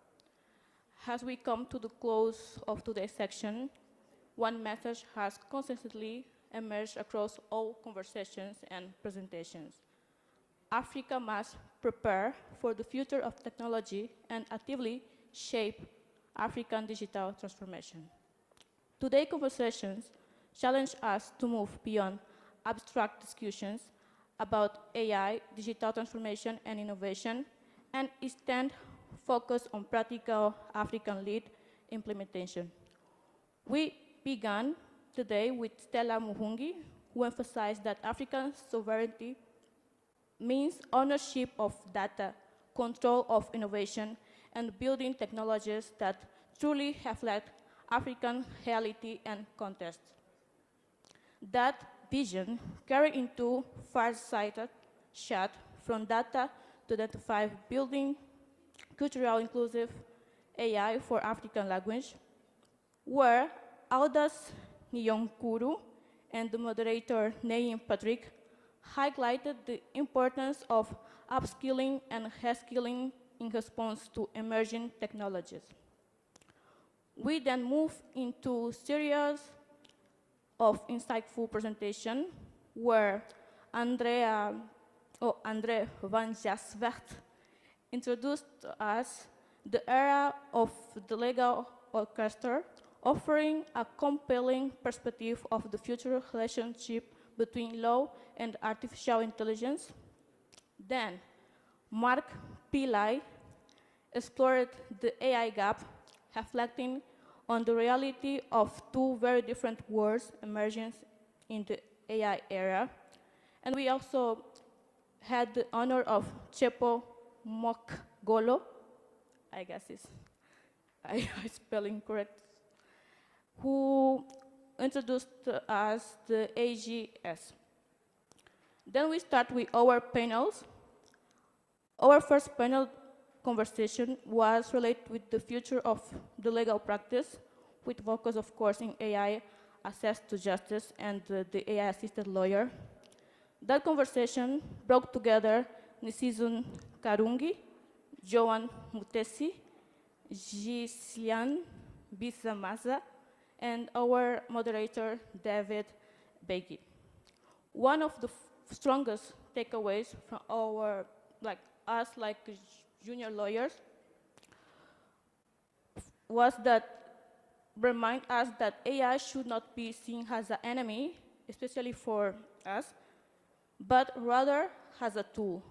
[SPEAKER 6] As we come to the close of today's section, one message has consistently emerged across all conversations and presentations. Africa must prepare for the future of technology and actively shape African digital transformation. Today's conversations challenge us to move beyond abstract discussions about AI, digital transformation, and innovation, and instead focus on practical African-led implementation. We began today with Stella Muhungi, who emphasized that African sovereignty means ownership of data, control of innovation, and building technologies that truly reflect African reality and context. That vision carried into far-sighted shift from data to identify building cultural inclusive AI for African language, where Aldas Nyonkuru and the moderator Naim Patrick highlighted the importance of upskilling and reskilling in response to emerging technologies. We then move into a series of insightful presentation where Andre van Jaswert introduced us the era of the legal orchestra, offering a compelling perspective of the future relationship between law and artificial intelligence. Then, Mark Pillai explored the AI gap, reflecting on the reality of two very different worlds emerging in the AI era. And we also had the honor of Chepo Mokgolo, I guess I'm spelling correct, who introduced us the AGS. Then we start with our panels. Our first panel conversation was related with the future of the legal practice, with focus, of course, in AI access to justice and the AI-assisted lawyer. That conversation brought together Nisizun Karungi, Joan Mutesi, Gislian Bisamaza, and our moderator, David Begui. One of the strongest takeaways from our like us, like junior lawyers, was that remind us that AI should not be seen as an enemy, especially for us, but rather as a tool,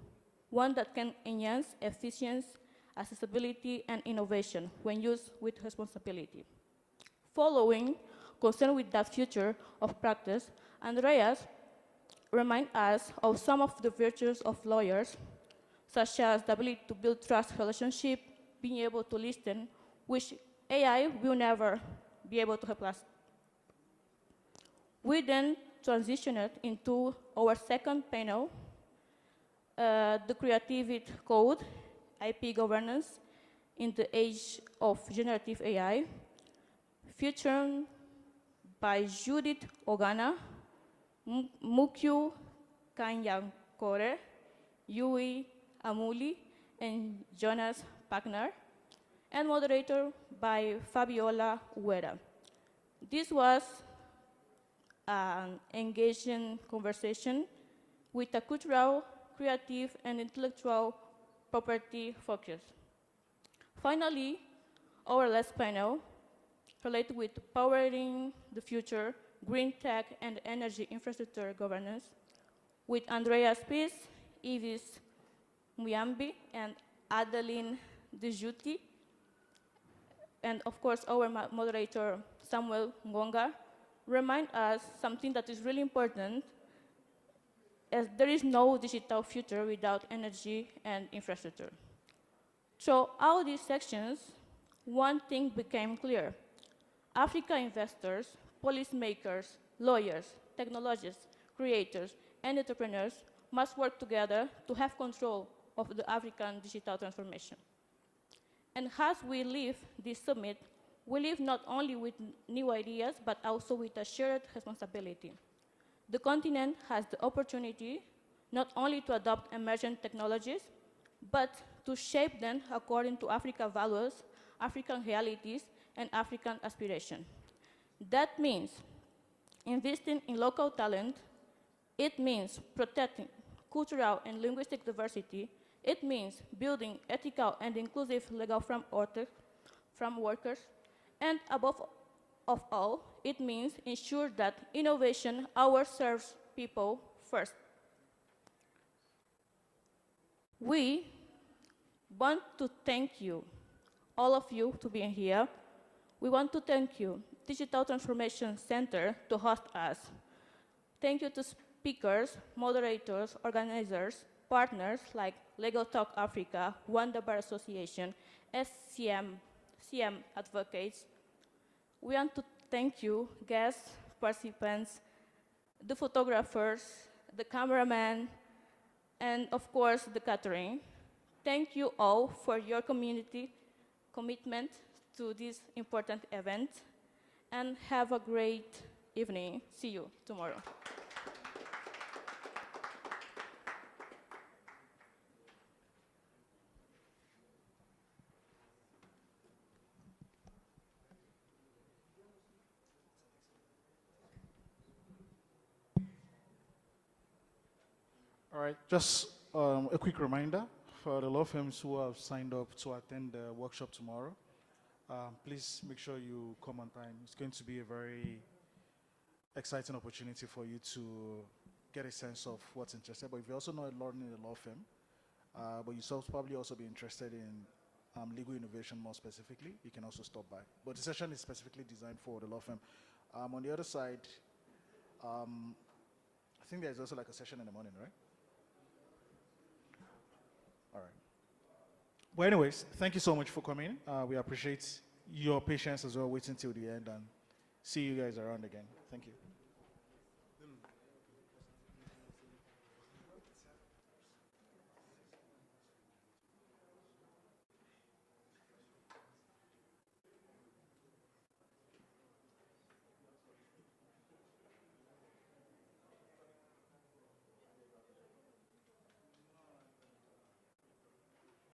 [SPEAKER 6] one that can enhance efficiency, accessibility, and innovation when used with responsibility. Following concern with that future of practice, Andreas remind us of some of the virtues of lawyers, such as the ability to build trust relationship, being able to listen, which AI will never be able to help us. We then transitioned into our second panel, the creativity code, IP governance in the age of generative AI, featured by Judith Ogana, Mukyu Kanyankore, Yui Amuli, and Jonas Pagner, and moderator by Fabiola Uera. This was an engaging conversation with a cultural, creative, and intellectual property focus. Finally, our last panel related with powering the future, green tech, and energy infrastructure governance with Andrea Spies, Ivis Muyambi, and Adeline Dejuti, and of course our moderator, Samuel Ngonga, remind us something that is really important, as there is no digital future without energy and infrastructure. Through all these sections, one thing became clear. Africa investors, policymakers, lawyers, technologists, creators, and entrepreneurs must work together to have control of the African digital transformation. And as we leave this summit, we live not only with new ideas, but also with a shared responsibility. The continent has the opportunity not only to adopt emergent technologies, but to shape them according to African values, African realities, and African aspiration. That means investing in local talent. It means protecting cultural and linguistic diversity. It means building ethical and inclusive legal frameworks. And above all, it means ensure that innovation always serves people first. We want to thank you, all of you, to being here. We want to thank you, Digital Transformation Center, to host us. Thank you to speakers, moderators, organizers, partners like Legal Talk Africa, Wanda Bar Association, CM Advocates. We want to thank you, guests, participants, the photographers, the cameraman, and of course, the catering. Thank you all for your community commitment to this important event, and have a great evening. See you tomorrow.
[SPEAKER 7] All right, just a quick reminder for the law firms who have signed up to attend the workshop tomorrow. Please make sure you come on time. It's going to be a very exciting opportunity for you to get a sense of what's interested. But if you also know a lot in the law firm, but you probably also be interested in legal innovation more specifically, you can also stop by. But the session is specifically designed for the law firm. On the other side, I think there's also like a session in the morning, right? All right. Well, anyways, thank you so much for coming. We appreciate your patience as well, waiting till the end, and see you guys around again. Thank you.